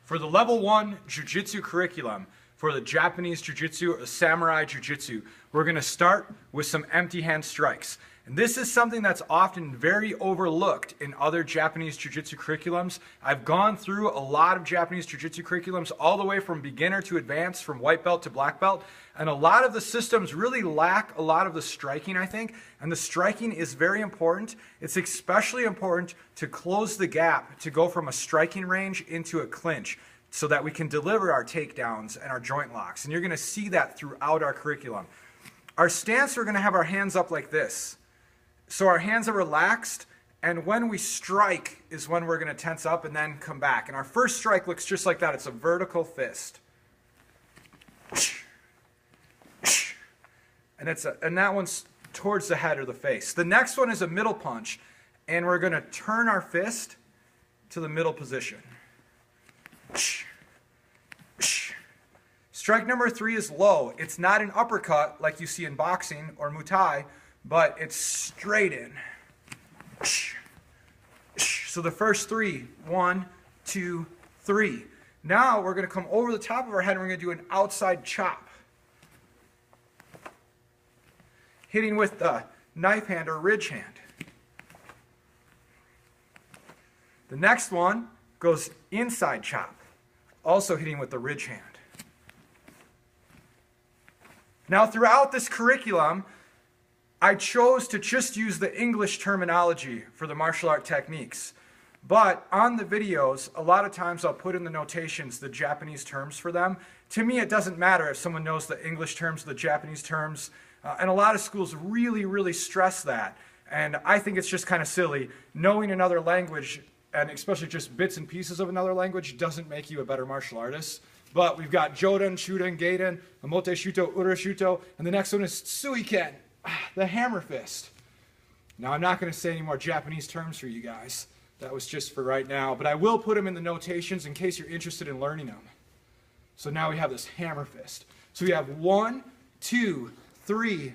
For the level 1 Jujutsu curriculum, for the Japanese Jujutsu or Samurai Jujutsu, we're going to start with some empty hand strikes. And this is something that's often very overlooked in other Japanese Jujutsu curriculums. I've gone through a lot of Japanese Jujutsu curriculums all the way from beginner to advanced, from white belt to black belt. And a lot of the systems really lack a lot of the striking, I think. And the striking is very important. It's especially important to close the gap, to go from a striking range into a clinch, so that we can deliver our takedowns and our joint locks. And you're going to see that throughout our curriculum. Our stance, we're going to have our hands up like this. So our hands are relaxed, and when we strike is when we're going to tense up and then come back. And our first strike looks just like that. It's a vertical fist. And that one's towards the head or the face. The next one is a middle punch, and we're going to turn our fist to the middle position. Strike number 3 is low. It's not an uppercut like you see in boxing or Muay Thai, but it's straight in. So the first 3, 1, 2, 3. Now we're going to come over the top of our head and we're going to do an outside chop, hitting with the knife hand or ridge hand. The next one goes inside chop, also hitting with the ridge hand. Now throughout this curriculum, I chose to just use the English terminology for the martial art techniques. But on the videos, a lot of times I'll put in the notations the Japanese terms for them. To me, it doesn't matter if someone knows the English terms, the Japanese terms, and a lot of schools really stress that. And I think it's just kind of silly. Knowing another language, and especially just bits and pieces of another language, doesn't make you a better martial artist. But we've got Joden, Shuden, Gaiden, Amote Shuto, Ura Shuto, and the next one is Suiken, the hammer fist. Now I'm not going to say any more Japanese terms for you guys. That was just for right now. But I will put them in the notations in case you're interested in learning them. So now we have this hammer fist. So we have 1, 2, 3,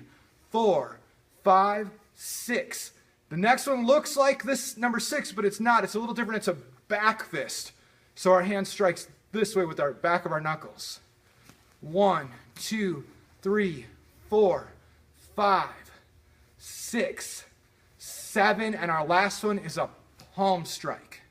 4, 5, 6. The next one looks like this number 6, but it's not. It's a little different. It's a back fist. So our hand strikes this way with our back of our knuckles. 1, 2, 3, 4, 5, 6, 7, and our last one is a palm strike.